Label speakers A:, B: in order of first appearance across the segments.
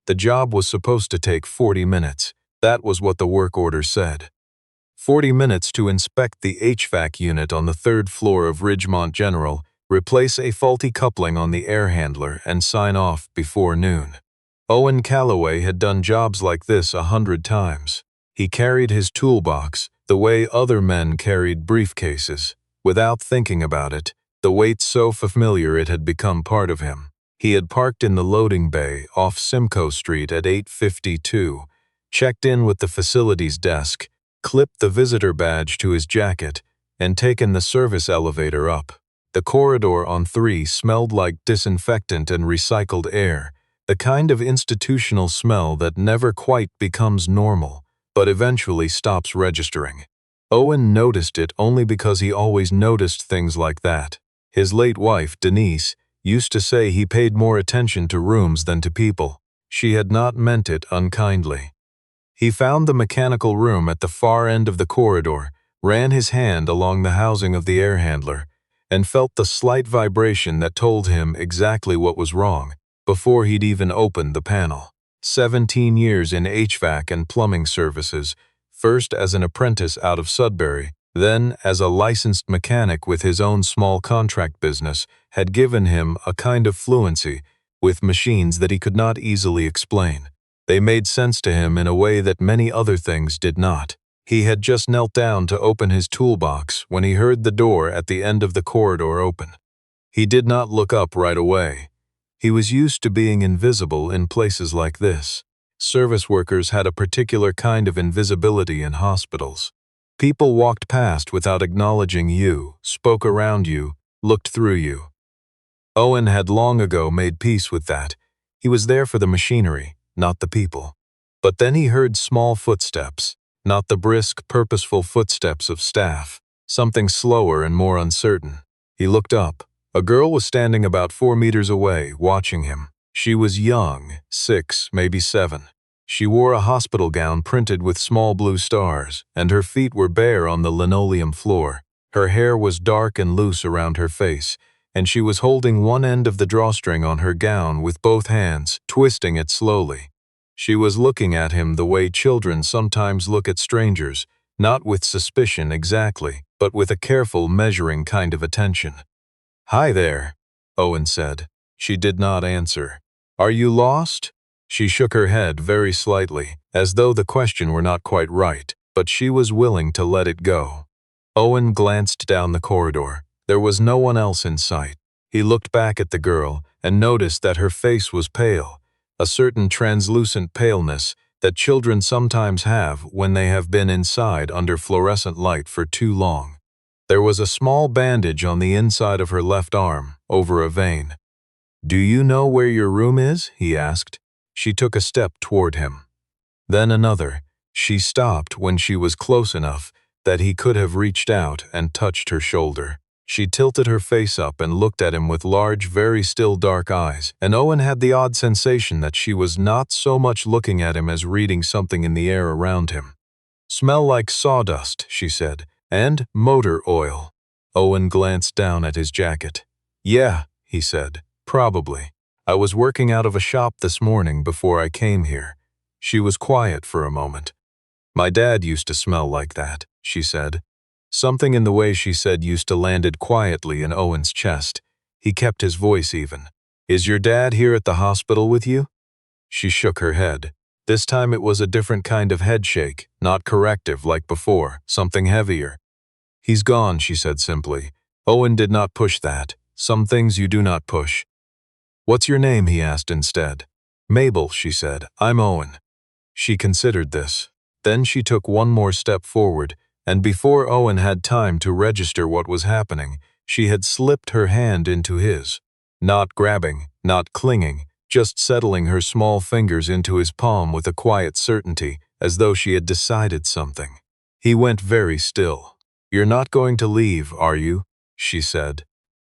A: The job was supposed to take 40 minutes. That was what the work order said. 40 minutes to inspect the HVAC unit on the 3rd floor of Ridgemont General, replace a faulty coupling on the air handler, and sign off before noon. Owen Calloway had done jobs like this 100 times. He carried his toolbox the way other men carried briefcases, without thinking about it, the weight so familiar it had become part of him. He had parked in the loading bay off Simcoe Street at 8:52, checked in with the facilities desk, clipped the visitor badge to his jacket, and taken the service elevator up. The corridor on 3 smelled like disinfectant and recycled air, the kind of institutional smell that never quite becomes normal, but eventually stops registering. Owen noticed it only because he always noticed things like that. His late wife, Denise, used to say he paid more attention to rooms than to people. She had not meant it unkindly. He found the mechanical room at the far end of the corridor, ran his hand along the housing of the air handler, and felt the slight vibration that told him exactly what was wrong before he'd even opened the panel. 17 years in HVAC and plumbing services, first as an apprentice out of Sudbury, then as a licensed mechanic with his own small contract business, had given him a kind of fluency with machines that he could not easily explain. They made sense to him in a way that many other things did not. He had just knelt down to open his toolbox when he heard the door at the end of the corridor open. He did not look up right away. He was used to being invisible in places like this. Service workers had a particular kind of invisibility in hospitals. People walked past without acknowledging you, spoke around you, looked through you. Owen had long ago made peace with that. He was there for the machinery, not the people. But then he heard small footsteps, not the brisk, purposeful footsteps of staff, something slower and more uncertain. He looked up. A girl was standing about 4 meters away, watching him. She was young, 6, maybe 7. She wore a hospital gown printed with small blue stars, and her feet were bare on the linoleum floor. Her hair was dark and loose around her face, and she was holding one end of the drawstring on her gown with both hands, twisting it slowly. She was looking at him the way children sometimes look at strangers, not with suspicion exactly, but with a careful, measuring kind of attention. "Hi there," Owen said. She did not answer. "Are you lost?" She shook her head very slightly, as though the question were not quite right, but she was willing to let it go. Owen glanced down the corridor. There was no one else in sight. He looked back at the girl and noticed that her face was pale, a certain translucent paleness that children sometimes have when they have been inside under fluorescent light for too long. There was a small bandage on the inside of her left arm, over a vein. "Do you know where your room is?" he asked. She took a step toward him. Then another. She stopped when she was close enough that he could have reached out and touched her shoulder. She tilted her face up and looked at him with large, very still dark eyes, and Owen had the odd sensation that she was not so much looking at him as reading something in the air around him. "Smell like sawdust," she said, "and motor oil." Owen glanced down at his jacket. "Yeah," he said, "probably. I was working out of a shop this morning before I came here." She was quiet for a moment. "My dad used to smell like that," she said. Something in the way she said used to landed quietly in Owen's chest. He kept his voice even. "Is your dad here at the hospital with you?" She shook her head. This time it was a different kind of head shake, not corrective like before, something heavier. "He's gone," she said simply. Owen did not push that. Some things you do not push. "What's your name?" he asked instead. "Mabel," she said. "I'm Owen." She considered this. Then she took one more step forward, and before Owen had time to register what was happening, she had slipped her hand into his. Not grabbing, not clinging, just settling her small fingers into his palm with a quiet certainty, as though she had decided something. He went very still. "You're not going to leave, are you?" she said.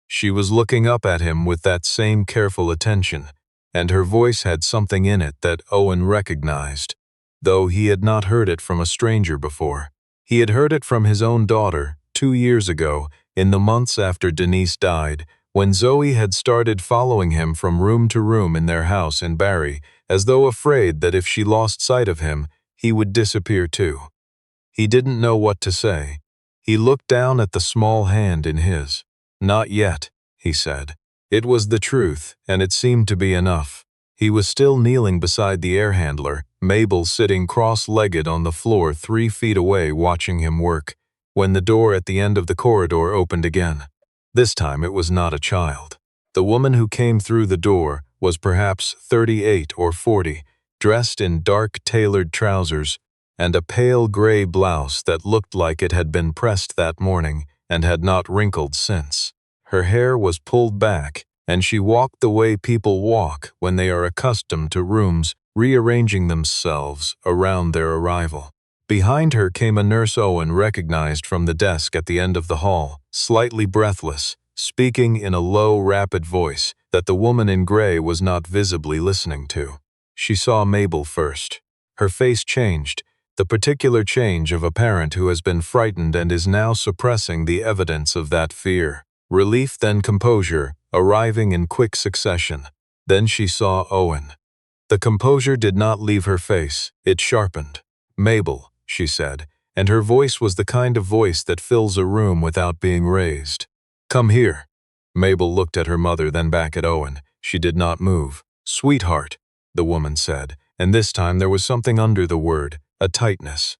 A: She was looking up at him with that same careful attention, and her voice had something in it that Owen recognized, though he had not heard it from a stranger before. He had heard it from his own daughter 2 years ago, in the months after Denise died, when Zoe had started following him from room to room in their house in Barrie, as though afraid that if she lost sight of him, he would disappear too. He didn't know what to say. He looked down at the small hand in his. "Not yet," he said. It was the truth, and it seemed to be enough. He was still kneeling beside the air handler, Mabel sitting cross-legged on the floor 3 feet away watching him work, when the door at the end of the corridor opened again. This time it was not a child. The woman who came through the door was perhaps 38 or 40, dressed in dark tailored trousers and a pale gray blouse that looked like it had been pressed that morning and had not wrinkled since. Her hair was pulled back, and she walked the way people walk when they are accustomed to rooms rearranging themselves around their arrival. Behind her came a nurse Owen recognized from the desk at the end of the hall, slightly breathless, speaking in a low, rapid voice that the woman in gray was not visibly listening to. She saw Mabel first. Her face changed, the particular change of a parent who has been frightened and is now suppressing the evidence of that fear. Relief, then composure, arriving in quick succession. Then she saw Owen. The composure did not leave her face, it sharpened. "Mabel," she said, and her voice was the kind of voice that fills a room without being raised. "Come here." Mabel looked at her mother, then back at Owen. She did not move. "Sweetheart," the woman said, and this time there was something under the word, a tightness.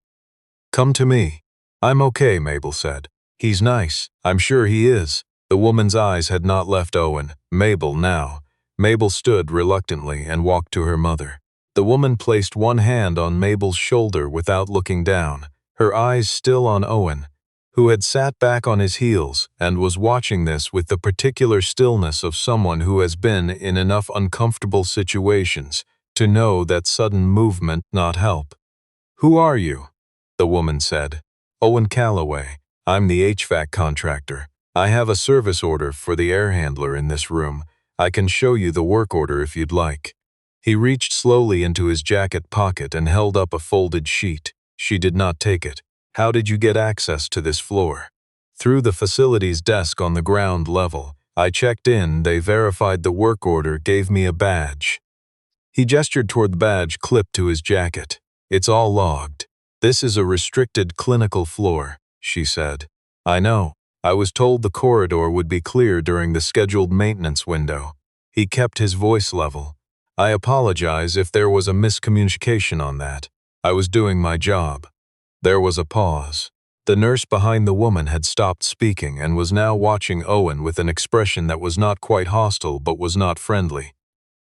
A: "Come to me." "I'm okay," Mabel said. "He's nice. I'm sure he is." The woman's eyes had not left Owen, Mabel now. Mabel stood reluctantly and walked to her mother. The woman placed one hand on Mabel's shoulder without looking down, her eyes still on Owen, who had sat back on his heels and was watching this with the particular stillness of someone who has been in enough uncomfortable situations to know that sudden movement not help. "Who are you?" the woman said. "Owen Calloway. I'm the HVAC contractor. I have a service order for the air handler in this room. I can show you the work order if you'd like." He reached slowly into his jacket pocket and held up a folded sheet. She did not take it. "How did you get access to this floor?" "Through the facilities desk on the ground level. I checked in, they verified the work order, gave me a badge." He gestured toward the badge clipped to his jacket. "It's all logged. This is a restricted clinical floor," she said. "I know. I was told the corridor would be clear during the scheduled maintenance window." He kept his voice level. "I apologize if there was a miscommunication on that. I was doing my job." There was a pause. The nurse behind the woman had stopped speaking and was now watching Owen with an expression that was not quite hostile but was not friendly.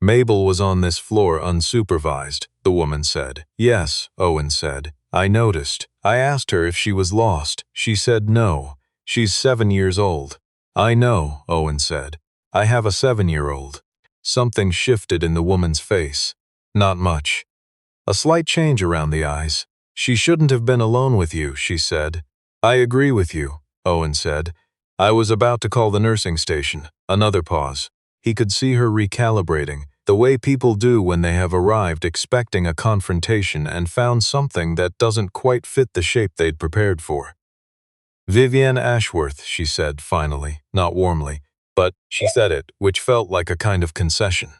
A: "Mabel was on this floor unsupervised," the woman said. "Yes," Owen said. "I noticed. I asked her if she was lost. She said no. She's 7 years old." "I know," Owen said. "I have a 7-year-old. Something shifted in the woman's face. Not much. A slight change around the eyes. "She shouldn't have been alone with you," she said. "I agree with you," Owen said. "I was about to call the nursing station." Another pause. He could see her recalibrating, the way people do when they have arrived expecting a confrontation and found something that doesn't quite fit the shape they'd prepared for. "Vivienne Ashworth," she said finally, not warmly, but she said it, which felt like a kind of concession.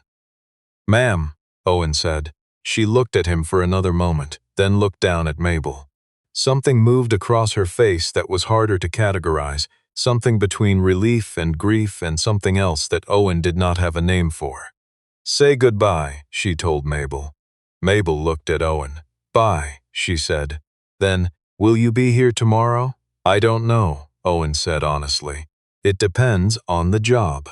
A: "Ma'am," Owen said. She looked at him for another moment, then looked down at Mabel. Something moved across her face that was harder to categorize, something between relief and grief and something else that Owen did not have a name for. "Say goodbye," she told Mabel. Mabel looked at Owen. "Bye," she said. Then, "Will you be here tomorrow?" "I don't know," Owen said honestly. "It depends on the job."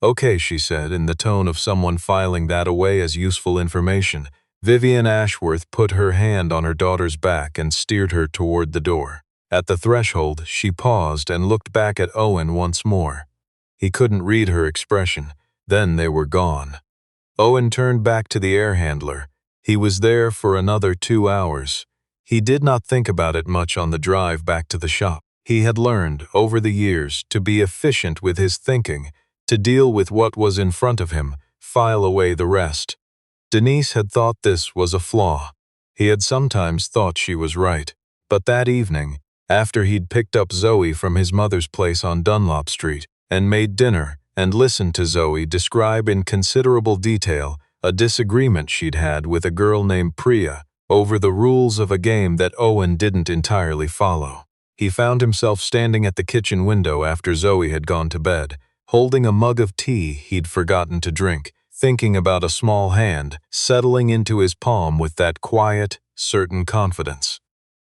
A: "Okay," she said in the tone of someone filing that away as useful information. Vivienne Ashworth put her hand on her daughter's back and steered her toward the door. At the threshold, she paused and looked back at Owen once more. He couldn't read her expression. Then they were gone. Owen turned back to the air handler. He was there for another 2 hours. He did not think about it much on the drive back to the shop. He had learned, over the years, to be efficient with his thinking, to deal with what was in front of him, file away the rest. Denise had thought this was a flaw. He had sometimes thought she was right. But that evening, after he'd picked up Zoe from his mother's place on Dunlop Street and made dinner and listened to Zoe describe in considerable detail a disagreement she'd had with a girl named Priya over the rules of a game that Owen didn't entirely follow. He found himself standing at the kitchen window after Zoe had gone to bed, holding a mug of tea he'd forgotten to drink, thinking about a small hand settling into his palm with that quiet, certain confidence.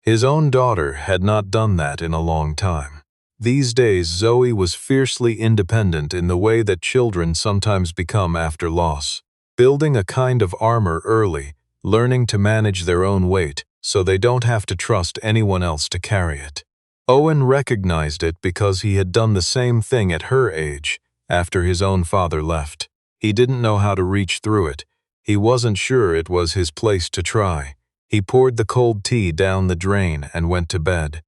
A: His own daughter had not done that in a long time. These days, Zoe was fiercely independent in the way that children sometimes become after loss, building a kind of armor early, learning to manage their own weight so they don't have to trust anyone else to carry it. Owen recognized it because he had done the same thing at her age after his own father left. He didn't know how to reach through it. He wasn't sure it was his place to try. He poured the cold tea down the drain and went to bed.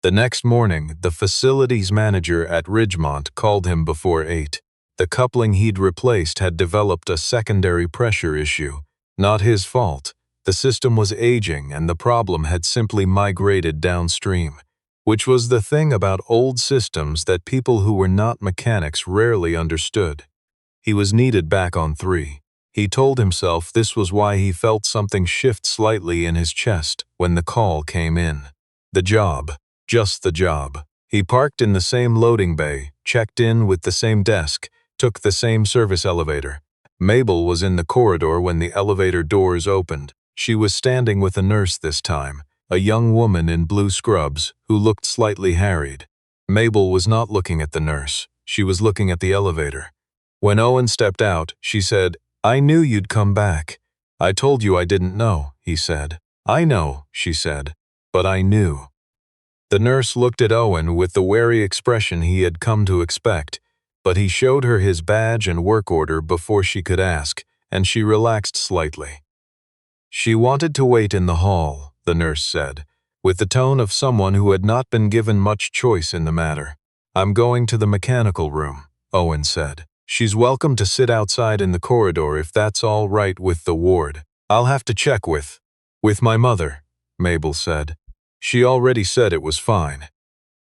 A: The next morning, the facilities manager at Ridgemont called him before 8. The coupling he'd replaced had developed a secondary pressure issue. Not his fault. The system was aging and the problem had simply migrated downstream, which was the thing about old systems that people who were not mechanics rarely understood. He was needed back on 3. He told himself this was why he felt something shift slightly in his chest when the call came in. The job. Just the job. He parked in the same loading bay, checked in with the same desk, took the same service elevator. Mabel was in the corridor when the elevator doors opened. She was standing with a nurse this time, a young woman in blue scrubs who looked slightly harried. Mabel was not looking at the nurse. She was looking at the elevator. When Owen stepped out, she said, "I knew you'd come back. I told you I didn't know," he said. "I know," she said, "but I knew." The nurse looked at Owen with the wary expression he had come to expect, but he showed her his badge and work order before she could ask, and she relaxed slightly. She wanted to wait in the hall, the nurse said, with the tone of someone who had not been given much choice in the matter. "I'm going to the mechanical room," Owen said. "She's welcome to sit outside in the corridor if that's all right with the ward. I'll have to check with my mother," Mabel said. She already said it was fine.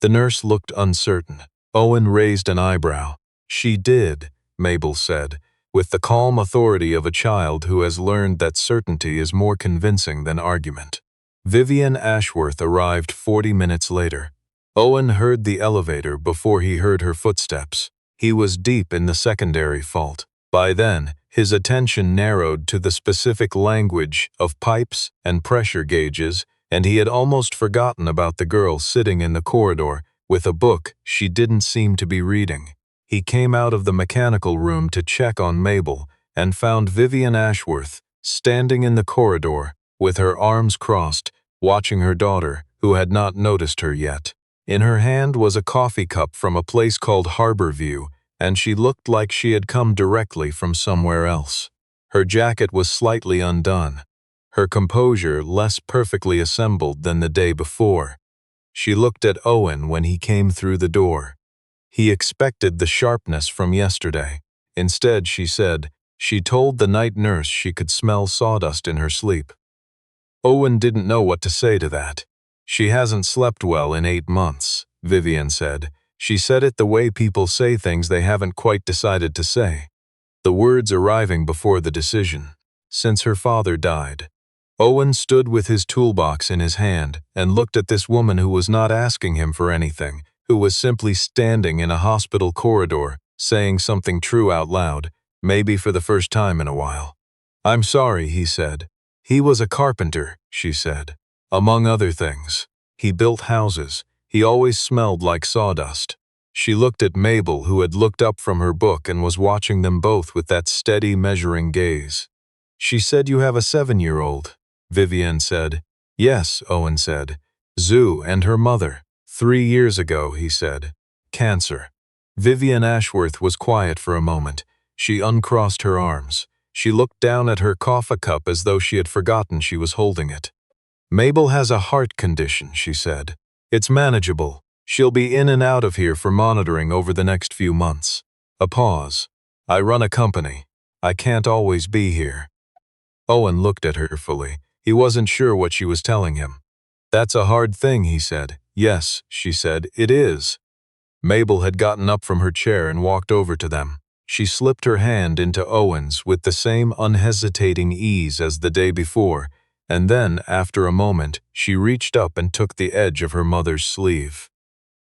A: The nurse looked uncertain. Owen raised an eyebrow. "She did," Mabel said, with the calm authority of a child who has learned that certainty is more convincing than argument. Vivian Ashworth arrived 40 minutes later. Owen heard the elevator before he heard her footsteps. He was deep in the secondary fault. By then, his attention narrowed to the specific language of pipes and pressure gauges, and he had almost forgotten about the girl sitting in the corridor with a book she didn't seem to be reading. He came out of the mechanical room to check on Mabel and found Vivian Ashworth standing in the corridor with her arms crossed, watching her daughter, who had not noticed her yet. In her hand was a coffee cup from a place called Harborview, and she looked like she had come directly from somewhere else. Her jacket was slightly undone, her composure less perfectly assembled than the day before. She looked at Owen when he came through the door. He expected the sharpness from yesterday. Instead, she said, she told the night nurse she could smell sawdust in her sleep. Owen didn't know what to say to that. "She hasn't slept well in 8 months, Vivian said. She said it the way people say things they haven't quite decided to say. The words arriving before the decision. Since her father died. Owen stood with his toolbox in his hand and looked at this woman who was not asking him for anything, who was simply standing in a hospital corridor, saying something true out loud, maybe for the first time in a while. "I'm sorry," he said. "He was a carpenter," she said. "Among other things. He built houses. He always smelled like sawdust." She looked at Mabel, who had looked up from her book and was watching them both with that steady, measuring gaze. "She said you have a 7-year-old, Vivian said. "Yes," Owen said. "Zoo and her mother. 3 years ago," he said. "Cancer." Vivian Ashworth was quiet for a moment. She uncrossed her arms. She looked down at her coffee cup as though she had forgotten she was holding it. "Mabel has a heart condition," she said. "It's manageable. She'll be in and out of here for monitoring over the next few months." A pause. "I run a company. I can't always be here." Owen looked at her fully. He wasn't sure what she was telling him. "That's a hard thing," he said. "Yes," she said, "it is." Mabel had gotten up from her chair and walked over to them. She slipped her hand into Owen's with the same unhesitating ease as the day before, and then, after a moment, she reached up and took the edge of her mother's sleeve.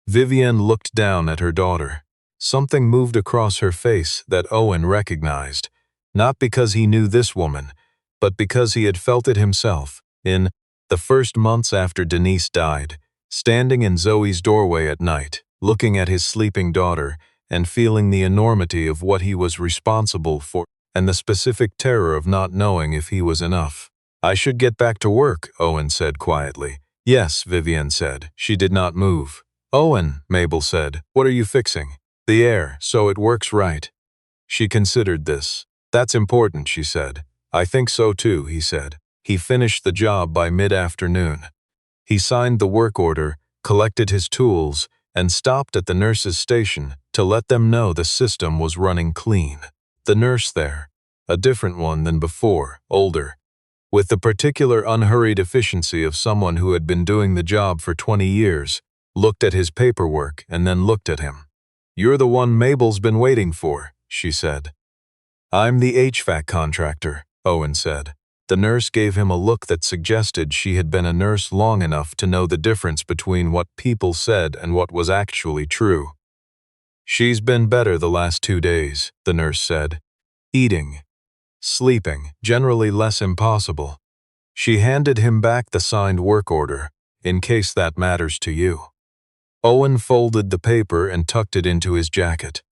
A: Vivienne looked down at her daughter. Something moved across her face that Owen recognized, not because he knew this woman, but because he had felt it himself, in the first months after Denise died, standing in Zoe's doorway at night, looking at his sleeping daughter, and feeling the enormity of what he was responsible for, and the specific terror of not knowing if he was enough. "I should get back to work," Owen said quietly. "Yes," Vivienne said. She did not move. "Owen," Mabel said, "what are you fixing?" "The air, so it works right." She considered this. "That's important," she said. "I think so too," he said. He finished the job by mid-afternoon. He signed the work order, collected his tools, and stopped at the nurse's station to let them know the system was running clean. The nurse there, a different one than before, older, with the particular unhurried efficiency of someone who had been doing the job for 20 years, looked at his paperwork and then looked at him. "You're the one Mabel's been waiting for," she said. "I'm the HVAC contractor," Owen said. The nurse gave him a look that suggested she had been a nurse long enough to know the difference between what people said and what was actually true. "She's been better the last 2 days," the nurse said. "Eating, sleeping, generally less impossible." She handed him back the signed work order, "In case that matters to you." Owen folded the paper and tucked it into his jacket.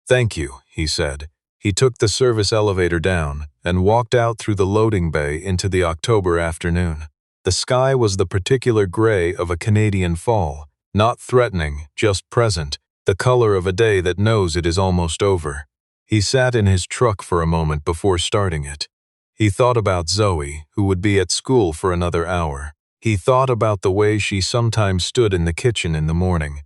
A: "Thank you," he said. He took the service elevator down and walked out through the loading bay into the October afternoon. The sky was the particular gray of a Canadian fall, not threatening, just present, the color of a day that knows it is almost over. He sat in his truck for a moment before starting it. He thought about Zoe, who would be at school for another hour. He thought about the way she sometimes stood in the kitchen in the morning,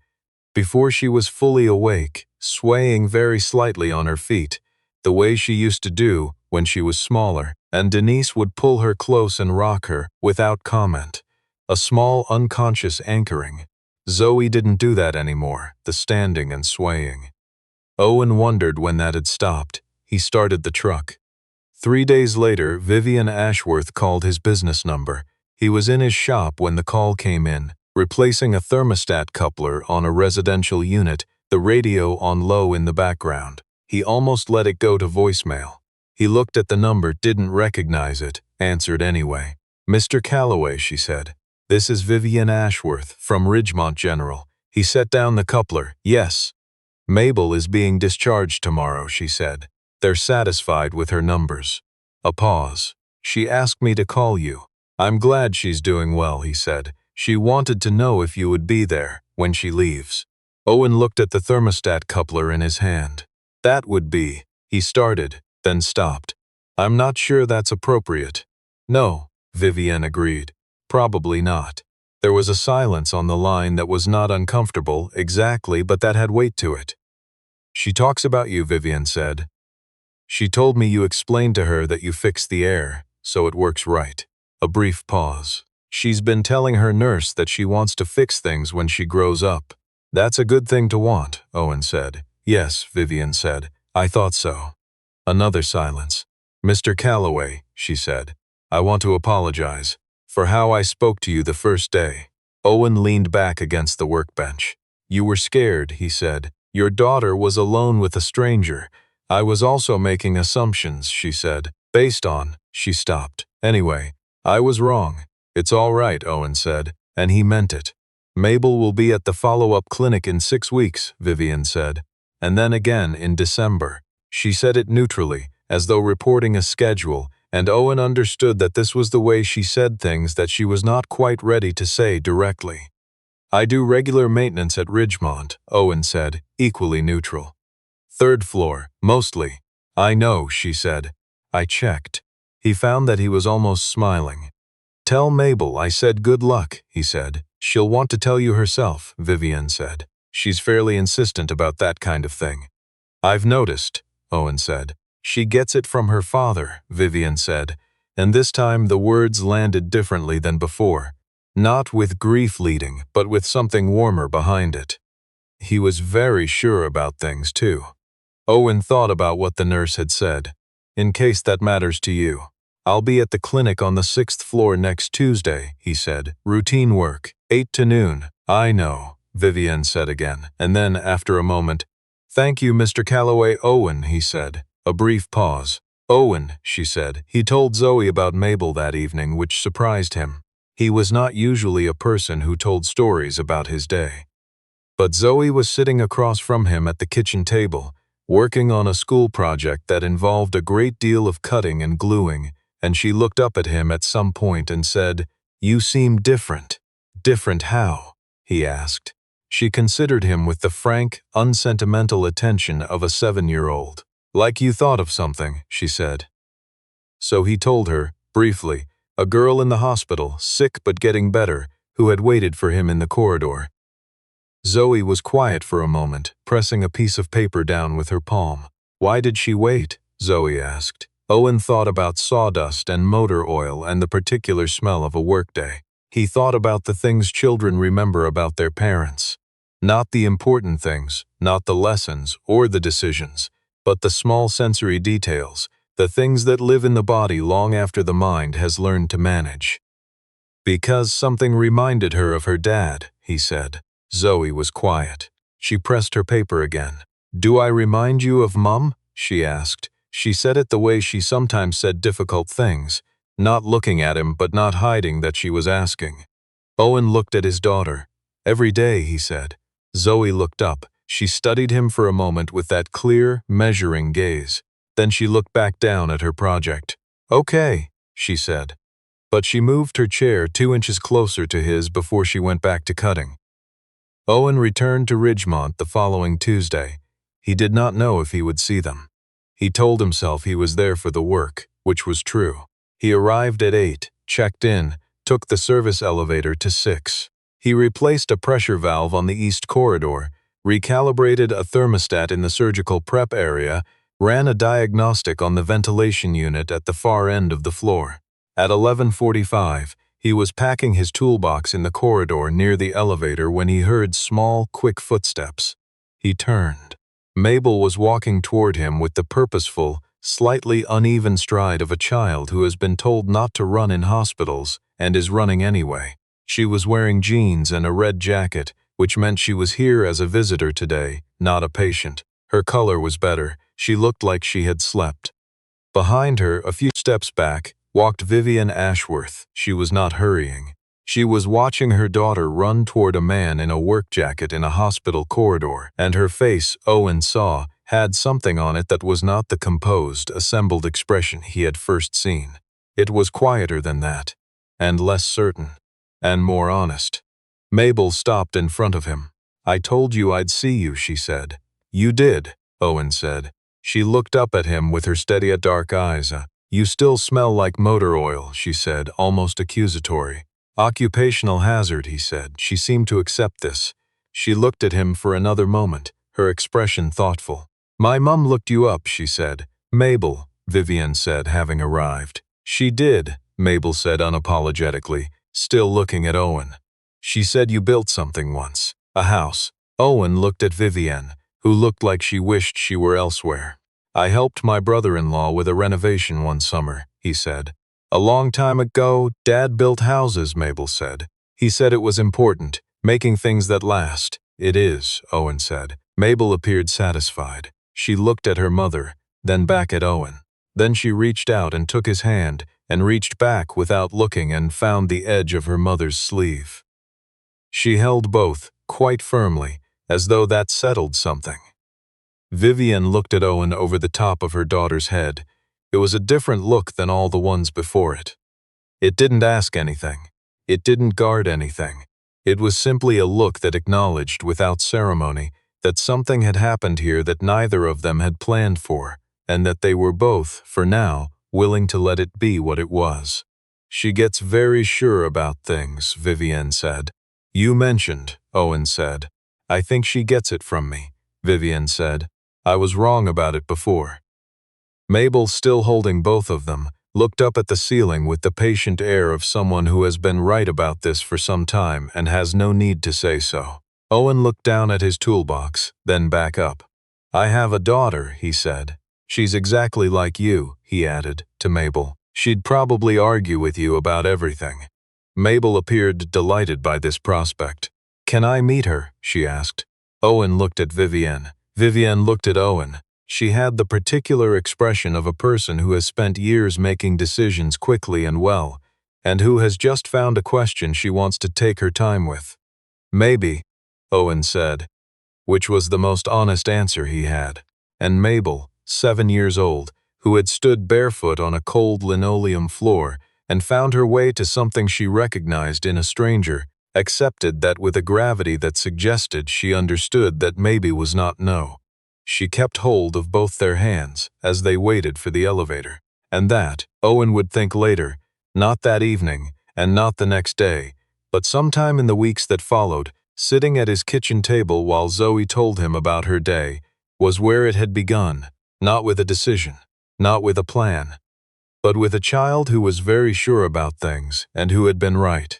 A: before she was fully awake, swaying very slightly on her feet, the way she used to do when she was smaller, and Denise would pull her close and rock her without comment. A small unconscious anchoring. Zoe didn't do that anymore, the standing and swaying. Owen wondered when that had stopped. He started the truck. 3 days later, Vivian Ashworth called his business number. He was in his shop when the call came in, replacing a thermostat coupler on a residential unit, the radio on low in the background. He almost let it go to voicemail. He looked at the number, didn't recognize it, answered anyway. "Mr. Calloway," she said. "This is Vivian Ashworth from Ridgemont General." He set down the coupler. "Yes. Mabel is being discharged tomorrow," she said. "They're satisfied with her numbers." A pause. "She asked me to call you." "I'm glad she's doing well," he said. "She wanted to know if you would be there when she leaves." Owen looked at the thermostat coupler in his hand. "That would be," he started, then stopped. "I'm not sure that's appropriate." "No," Vivienne agreed. "Probably not." There was a silence on the line that was not uncomfortable, exactly, but that had weight to it. "She talks about you," Vivienne said. "She told me you explained to her that you fixed the air, so it works right." A brief pause. "She's been telling her nurse that she wants to fix things when she grows up." "That's a good thing to want," Owen said. "Yes," Vivienne said. "I thought so." Another silence. "Mr. Calloway," she said, "I want to apologize for how I spoke to you the first day." Owen leaned back against the workbench. "You were scared," he said. "Your daughter was alone with a stranger. I was also making assumptions," she said, "based on—" She stopped. "Anyway, I was wrong." "It's all right," Owen said, and he meant it. "Mabel will be at the follow-up clinic in 6 weeks," Vivienne said. And then again in December. She said it neutrally, as though reporting a schedule, and Owen understood that this was the way she said things that she was not quite ready to say directly. "I do regular maintenance at Ridgemont," Owen said, equally neutral. "3rd floor, mostly." "I know," she said. "I checked." He found that he was almost smiling. "Tell Mabel I said good luck," he said. "She'll want to tell you herself," Vivienne said. "She's fairly insistent about that kind of thing." "I've noticed," Owen said. "She gets it from her father," Vivienne said, and this time the words landed differently than before. Not with grief leading, but with something warmer behind it. He was very sure about things, too. Owen thought about what the nurse had said. In case that matters to you. I'll be at the clinic on the 6th floor next Tuesday, he said. Routine work, 8 to noon. I know, Vivian said again, and then, after a moment, thank you, Mr. Calloway. Owen, he said. A brief pause. Owen, she said. He told Zoe about Mabel that evening, which surprised him. He was not usually a person who told stories about his day. But Zoe was sitting across from him at the kitchen table, working on a school project that involved a great deal of cutting and gluing, and she looked up at him at some point and said, "You seem different." "Different how?" he asked. She considered him with the frank, unsentimental attention of a 7-year-old. "Like you thought of something," she said. So he told her, briefly, a girl in the hospital, sick but getting better, who had waited for him in the corridor. Zoe was quiet for a moment, pressing a piece of paper down with her palm. "Why did she wait?" Zoe asked. Owen thought about sawdust and motor oil and the particular smell of a workday. He thought about the things children remember about their parents. Not the important things, not the lessons or the decisions, but the small sensory details, the things that live in the body long after the mind has learned to manage. "Because something reminded her of her dad," he said. Zoe was quiet. She pressed her paper again. "Do I remind you of Mum?" she asked. She said it the way she sometimes said difficult things, not looking at him but not hiding that she was asking. Owen looked at his daughter. "Every day," he said. Zoe looked up. She studied him for a moment with that clear, measuring gaze. Then she looked back down at her project. "Okay," she said. But she moved her chair 2 inches closer to his before she went back to cutting. Owen returned to Ridgemont the following Tuesday. He did not know if he would see them. He told himself he was there for the work, which was true. He arrived at 8, checked in, took the service elevator to 6. He replaced a pressure valve on the east corridor, recalibrated a thermostat in the surgical prep area, ran a diagnostic on the ventilation unit at the far end of the floor. At 11:45, he was packing his toolbox in the corridor near the elevator when he heard small, quick footsteps. He turned. Mabel was walking toward him with the purposeful, slightly uneven stride of a child who has been told not to run in hospitals and is running anyway. She was wearing jeans and a red jacket, which meant she was here as a visitor today, not a patient. Her color was better. She looked like she had slept. Behind her, a few steps back, walked Vivian Ashworth. She was not hurrying. She was watching her daughter run toward a man in a work jacket in a hospital corridor, and her face, Owen saw, had something on it that was not the composed, assembled expression he had first seen. It was quieter than that, and less certain, and more honest. Mabel stopped in front of him. "I told you I'd see you," she said. "You did," Owen said. She looked up at him with her steady dark eyes. "You still smell like motor oil," she said, almost accusatory. "Occupational hazard," he said. She seemed to accept this. She looked at him for another moment, her expression thoughtful. "My mum looked you up," she said. "Mabel," Vivian said, having arrived. "She did," Mabel said unapologetically, still looking at Owen. "She said you built something once. A house." Owen looked at Vivian, who looked like she wished she were elsewhere. "I helped my brother-in-law with a renovation one summer," he said. "A long time ago, Dad built houses," Mabel said. "He said it was important, making things that last." "It is," Owen said. Mabel appeared satisfied. She looked at her mother, then back at Owen. Then she reached out and took his hand, and reached back without looking and found the edge of her mother's sleeve. She held both, quite firmly, as though that settled something. Vivian looked at Owen over the top of her daughter's head. It was a different look than all the ones before it. It didn't ask anything. It didn't guard anything. It was simply a look that acknowledged, without ceremony, that something had happened here that neither of them had planned for, and that they were both, for now, willing to let it be what it was. "She gets very sure about things," Vivian said. "You mentioned," Owen said. "I think she gets it from me," Vivian said. "I was wrong about it before." Mabel, still holding both of them, looked up at the ceiling with the patient air of someone who has been right about this for some time and has no need to say so. Owen looked down at his toolbox, then back up. I have a daughter, he said. She's exactly like you, he added, to Mabel. She'd probably argue with you about everything. Mabel appeared delighted by this prospect. Can I meet her? She asked. Owen looked at Vivienne. Vivienne looked at Owen. She had the particular expression of a person who has spent years making decisions quickly and well, and who has just found a question she wants to take her time with. Maybe, Owen said, which was the most honest answer he had. And Mabel, 7 years old, who had stood barefoot on a cold linoleum floor and found her way to something she recognized in a stranger, accepted that with a gravity that suggested she understood that maybe was not no. She kept hold of both their hands as they waited for the elevator. And that, Owen would think later, not that evening and not the next day, but sometime in the weeks that followed, sitting at his kitchen table while Zoe told him about her day, was where it had begun, not with a decision, not with a plan, but with a child who was very sure about things and who had been right.